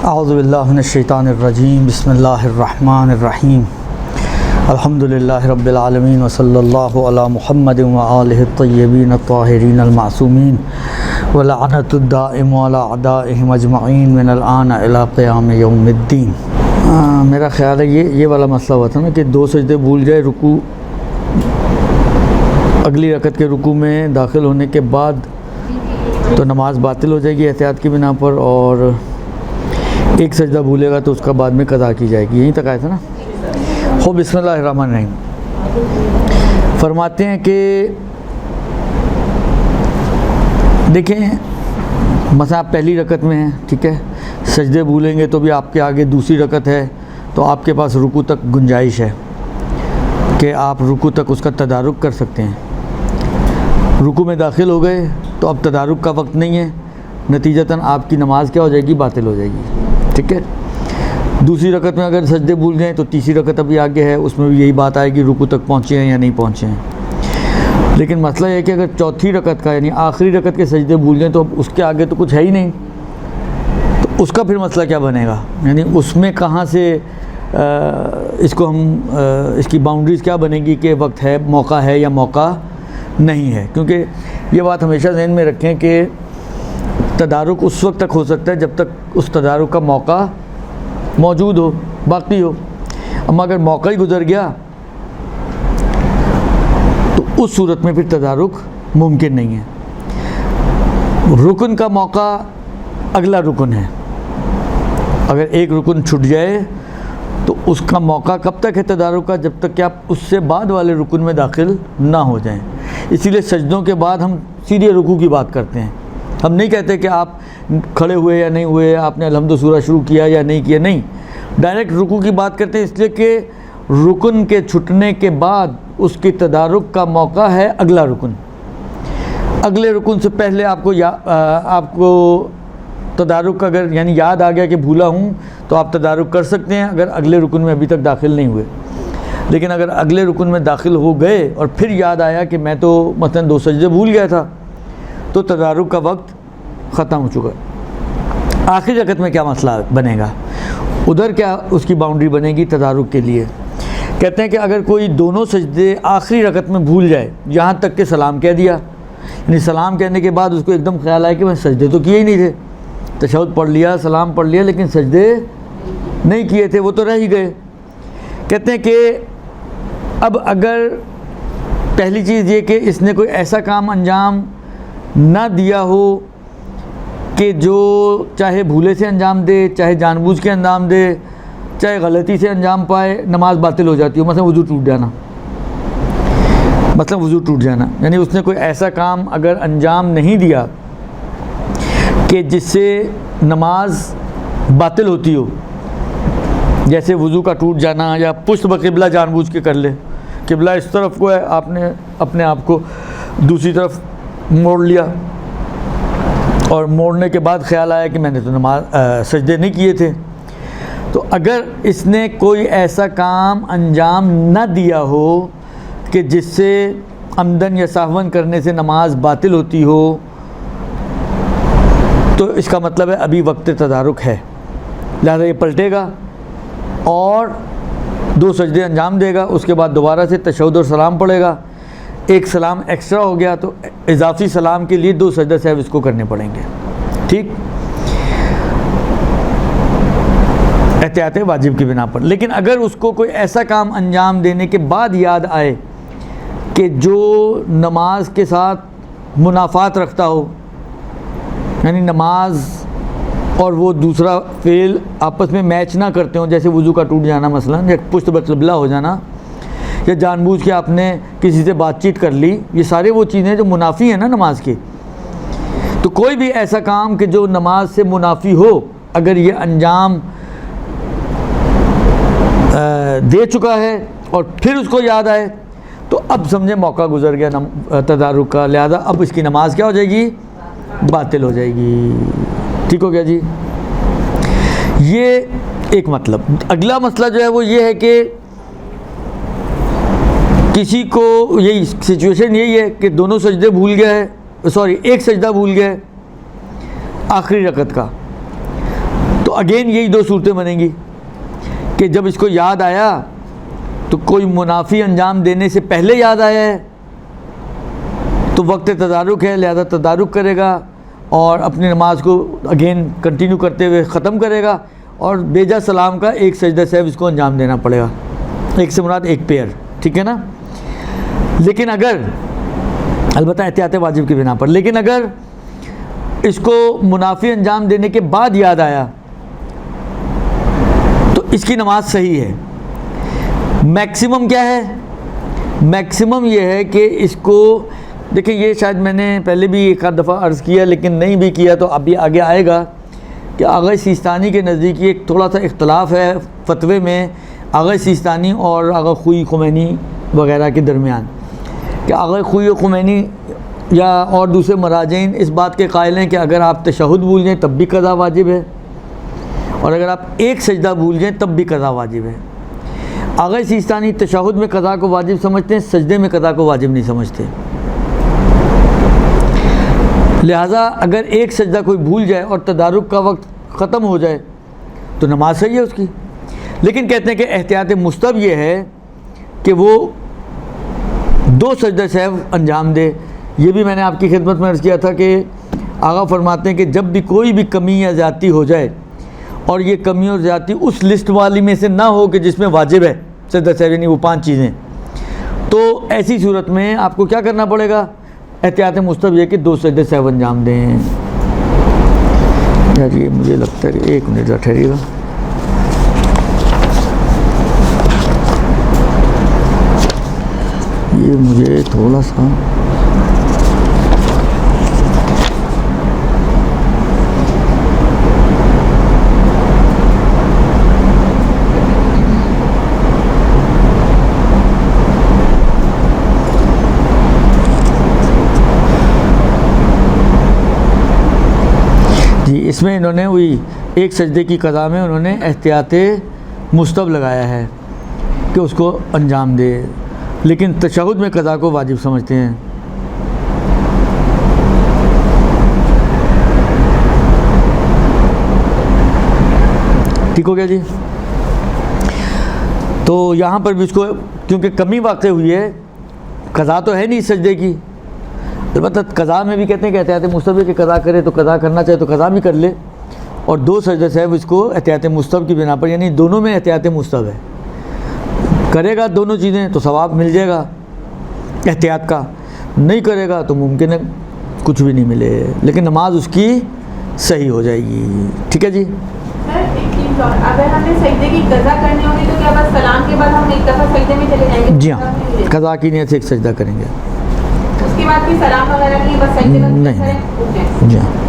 अऊज़ुबिल्लाहि मिनश्शैतानिर्रजीम बिस्मिल्लाहिर्रहमानिर्रहीम अल्हम्दुलिल्लाहि रब्बिल आलमीन व सल्लल्लाहु अला मुहम्मद व आलिहि त्तय्यबीन अत्ताहिरीन अल-मासूमीन व लअनतुद्दाइम अला अदाइहिम अजमईन मिनल आन इला क़ियाम यौमिद्दीन। मेरा ख़्याल है ये वाला मसला हुआ था ना कि दो सजदे भूल जाए रुकू, अगली रकत के रुकू में दाखिल होने के बाद तो नमाज बातिल हो जाएगी एहतियात की बिना पर, और एक सजदा भूलेगा तो उसका बाद में कज़ा की जाएगी। यहीं तक आया था ना। हो बिस्मिल्लाहिर्रहमानिर्रहीम फरमाते हैं कि देखें मसला आप पहली रकत में हैं, ठीक है, सजदे भूलेंगे तो भी आपके आगे दूसरी रकत है, तो आपके पास रुकू तक गुंजाइश है कि आप रुकू तक उसका तदारुक कर सकते हैं। रुकू में दाखिल हो गए तो अब तदारुक का वक्त नहीं है, नतीजतन आपकी नमाज क्या हो जाएगी, बातिल हो जाएगी, ठीक है। दूसरी रकत में अगर सजदे भूल जाएँ तो तीसरी रकत अभी आगे है, उसमें भी यही बात आएगी रुकू तक पहुँचे हैं या नहीं पहुँचे हैं। लेकिन मसला ये है कि अगर चौथी रकत का यानी आखिरी रकत के सजदे भूल जाएँ तो उसके आगे तो कुछ है ही नहीं, तो उसका फिर मसला क्या बनेगा, यानी उसमें कहाँ से इसको हम इसकी बाउंड्रीज़ क्या बनेगी कि वक्त है, मौका है या मौका नहीं है। क्योंकि ये बात हमेशा ज़हन में रखें कि तदारुक उस वक्त तक हो सकता है जब तक उस तदारुक का मौका मौजूद हो, बाकी हो। अम्मा अगर मौका ही गुजर गया तो उस सूरत में फिर तदारुक मुमकिन नहीं है। रुकन का मौका अगला रुकन है, अगर एक रुकन छूट जाए तो उसका मौका कब तक है तदारुक का, जब तक कि आप उससे बाद वाले रुकन में दाखिल ना हो जाएं। इसीलिए सजदों के बाद हम सीधे रुकू की बात करते हैं। हम नहीं कहते कि आप खड़े हुए या नहीं हुए, आपने अलहम्दु सूरा शुरू किया या नहीं किया, नहीं, डायरेक्ट रुकू की बात करते हैं, इसलिए कि रुकन के छुटने के बाद उसकी तदारुक का मौका है अगला रुकन। अगले रुकन से पहले आपको तदारुक अगर यानी याद आ गया कि भूला हूँ तो आप तदारुक कर सकते हैं अगर अगले रुकन में अभी तक दाखिल नहीं हुए। लेकिन अगर अगले रुकन में दाखिल हो गए और फिर याद आया कि मैं तो मसलन दो सजदे भूल गया था, तो तदारुक का वक्त ख़त्म हो चुका। आखिरी रकत में क्या मसला बनेगा, उधर क्या उसकी बाउंड्री बनेगी तदारुक के लिए। कहते हैं कि अगर कोई दोनों सजदे आखिरी रकत में भूल जाए, यहाँ तक कि सलाम कह दिया, यानी सलाम कहने के बाद उसको एकदम ख्याल आया कि मैं सजदे तो किए ही नहीं थे, तशहुद पढ़ लिया, सलाम पढ़ लिया, लेकिन सजदे नहीं किए थे, वो तो रह ही गए। कहते हैं कि अब अगर पहली चीज़ ये कि इसने कोई ऐसा काम अंजाम ना दिया हो कि जो चाहे भूले से अंजाम दे, चाहे जानबूझ के अंजाम दे, चाहे गलती से अंजाम पाए, नमाज बातिल हो जाती हो। मतलब वज़ू टूट जाना, यानी उसने कोई ऐसा काम अगर अंजाम नहीं दिया कि जिससे नमाज बातिल होती हो, जैसे वज़ू का टूट जाना या पुश्त बक़िबला जानबूझ के कर ले, किबला इस तरफ को है, आपने अपने आप को दूसरी तरफ मोड़ लिया और मोड़ने के बाद ख्याल आया कि मैंने तो नमाज सजदे नहीं किए थे। तो अगर इसने कोई ऐसा काम अंजाम न दिया हो कि जिससे अमदन या साहवन करने से नमाज बातिल होती हो, तो इसका मतलब है अभी वक्त तदारुक है, लिहाजा ये पलटेगा और दो सजदे अंजाम देगा, उसके बाद दोबारा से तशहुद और सलाम पढ़ेगा। एक सलाम एक्स्ट्रा हो गया तो इजाफी सलाम के लिए दो सजदे सहव इसको करने पड़ेंगे, ठीक, एहतियात वाजिब की बिना पर। लेकिन अगर उसको कोई ऐसा काम अंजाम देने के बाद याद आए कि जो नमाज के साथ मुनाफात रखता हो, यानी नमाज और वो दूसरा फेल आपस में मैच ना करते हो, जैसे वज़ू का टूट जाना मसलन, या पुश्त बक़िबला हो जाना, या जानबूझ के आपने किसी से बातचीत कर ली, ये सारे वो चीज़ें जो मुनाफी हैं ना नमाज की। तो कोई भी ऐसा काम कि जो नमाज से मुनाफी हो, अगर ये अंजाम दे चुका है और फिर उसको याद आए तो अब समझे मौका गुजर गया तदारुक का, लिहाजा अब इसकी नमाज क्या हो जाएगी, बातिल हो जाएगी। ठीक हो गया जी। ये एक मतलब। अगला मसला जो है वो ये है कि किसी को यही सिचुएशन यही है कि दोनों सजदे भूल गया है, एक सजदा भूल गया है आखिरी रकत का, तो अगेन यही दो सूरतें बनेंगी कि जब इसको याद आया तो कोई मुनाफी अंजाम देने से पहले याद आया है तो वक्त तदारुक है, लिहाजा तदारुक करेगा और अपनी नमाज को अगेन कंटिन्यू करते हुए ख़त्म करेगा और बेजा सलाम का एक सजदा सहव इसको अंजाम देना पड़ेगा, एक से मुराद एक पेयर, ठीक है ना। लेकिन अगर अलबत्ता एहतियात वाजिब की बिना पर, लेकिन अगर इसको मुनाफी अंजाम देने के बाद याद आया तो इसकी नमाज सही है। मैक्सिमम क्या है? मैक्सिमम ये है कि इसको देखिए, ये शायद मैंने पहले भी एक आध दफ़ा अर्ज़ किया लेकिन नहीं भी किया तो अभी आगे आएगा कि आगा सिस्तानी के नज़दीक एक थोड़ा सा इख्तलाफ है फतवे में आगा सिस्तानी और आगा खुई खुमैनी वगैरह के दरमियान कि आगा खुई खुमैनी या और दूसरे मराजईन इस बात के कायल हैं कि अगर आप तशहुद भूल जाएँ तब भी कज़ा वाजिब है और अगर आप एक सजदा भूल जाएँ तब भी कज़ा वाजिब है। आगा सिस्तानी तशहुद में कज़ा को वाजिब समझते हैं, सजदे में कज़ा को वाजिब नहीं समझते। लिहाजा अगर एक सजदा कोई भूल जाए और तदारुक का वक्त ख़त्म हो जाए तो नमाज सही है उसकी। लेकिन कहते हैं कि एहतियात मुस्तहब ये है कि वो दो सजदा सहव अंजाम दे। ये भी मैंने आपकी खिदमत में अर्ज़ किया था कि आगा फरमाते हैं कि जब भी कोई भी कमी या ज़्यादती हो जाए और ये कमी और ज़्यादती उस लिस्ट वाली में से ना हो कि जिसमें वाजिब है सजदा सहव, यानी वो 5 चीज़ें, तो ऐसी सूरत में आपको क्या करना पड़ेगा? एहतियात मुस्तहब ये कि 2 सजदे सहव अंजाम दें। यार ये मुझे लगता है कि 1 मिनट ठहरिएगा। ये मुझे थोड़ा सा इसमें इन्होंने वही एक सजदे की क़ज़ा में उन्होंने एहतियात मुस्तहब लगाया है कि उसको अंजाम दे, लेकिन तशहुद में कज़ा को वाजिब समझते हैं। ठीक हो गया जी। तो यहाँ पर भी उसको क्योंकि कमी वाक़ हुई है, कज़ा तो है नहीं सजदे की, अलबत्ता कज़ा में भी कहते हैं कि एहतियात मुस्तहब की कज़ा करे तो कज़ा करना चाहे तो कज़ा भी कर ले, और 2 सजदे सहव इसको एहतियात मुस्तहब की बिना पर, यानी दोनों में एहतियात मुस्तहब है, करेगा दोनों चीज़ें तो सवाब मिल जाएगा एहतियात का, नहीं करेगा तो मुमकिन है कुछ भी नहीं मिले, लेकिन नमाज उसकी सही हो जाएगी। ठीक है जी। अगर हमें सजदे की कज़ा करनी होगी तो क्या बस सलाम के बाद हम एक दफ़ा सजदे में चले जाएंगे? जी हाँ, कज़ा की नीयत से एक सजदा करेंगे, उसके बाद फिर सलाम वगैरह नहीं, बस सजदे में नहीं। जी हाँ।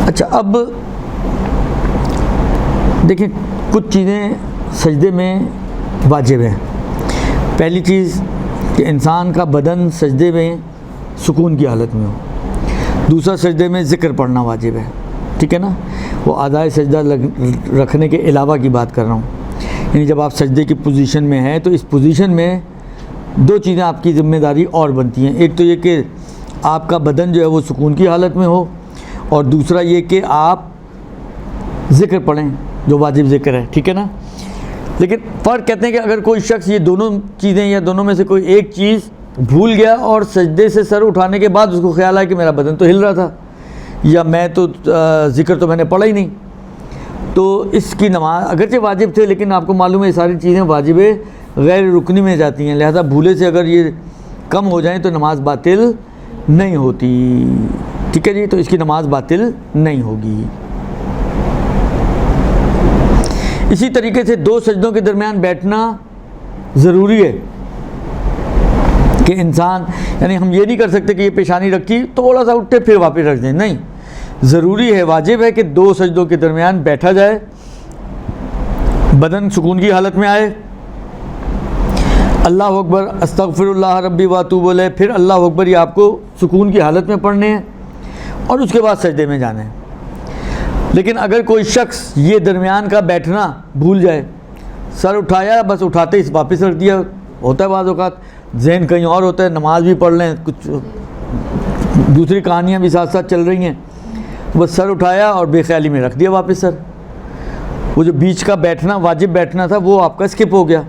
अच्छा, अब देखिए कुछ चीज़ें सजदे में वाजिब हैं। पहली चीज़ कि इंसान का बदन सजदे में सुकून की हालत में हो। दूसरा, सजदे में ज़िक्र पढ़ना वाजिब है। ठीक है ना, वो आदाए सजदा रखने के अलावा की बात कर रहा हूँ, यानी जब आप सजदे की पोजीशन में हैं तो इस पोजीशन में 2 चीज़ें आपकी ज़िम्मेदारी और बनती हैं। एक तो ये कि आपका बदन जो है वो सुकून की हालत में हो, और दूसरा ये कि आप ज़िक्र पढ़ें जो वाजिब ज़िक्र है। ठीक है ना, लेकिन फ़र्क कहते हैं कि अगर कोई शख्स ये दोनों चीज़ें या दोनों में से कोई एक चीज़ भूल गया और सजदे से सर उठाने के बाद उसको ख्याल आया कि मेरा बदन तो हिल रहा था या मैं तो ज़िक्र तो मैंने पढ़ा ही नहीं, तो इसकी नमाज अगरचे वाजिब थे लेकिन आपको मालूम है ये सारी चीज़ें वाजिब गैर रुकनी में जाती हैं, लिहाजा भूले से अगर ये कम हो जाएँ तो नमाज बातिल नहीं होती। ठीक है जी, तो इसकी नमाज बातिल नहीं होगी। इसी तरीके से 2 सजदों के दरमियान बैठना ज़रूरी है कि इंसान, यानी हम ये नहीं कर सकते कि ये पेशानी रखी थोड़ा सा उठे फिर वापस रख दें, नहीं, ज़रूरी है, वाजिब है कि 2 सजदों के दरमियान बैठा जाए, बदन सुकून की हालत में आए, अल्लाह अकबर, अस्तगफिरुल्लाह रब्बी व अतूबु इलैह, फिर अल्लाह अकबर, ये आपको सुकून की हालत में पढ़ने हैं। और उसके बाद सजदे में जाना है। लेकिन अगर कोई शख्स ये दरमियान का बैठना भूल जाए, सर उठाया बस उठाते ही वापस रख दिया, होता है बाज़ औक़ात ज़हन कहीं और होता है, नमाज भी पढ़ लें, कुछ दूसरी कहानियाँ भी साथ साथ चल रही हैं, बस सर उठाया और बेख्याली में रख दिया वापस सर। वो जो बीच का बैठना वाजिब बैठना था वो आपका स्किप हो गया।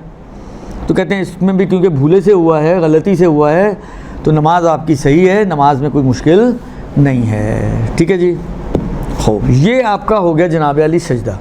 तो कहते हैं इसमें भी क्योंकि भूले से हुआ है, गलती से हुआ है, तो नमाज आपकी सही है, नमाज में कोई मुश्किल नहीं है। ठीक है जी। हो, ये आपका हो गया जनाब अली सजदा।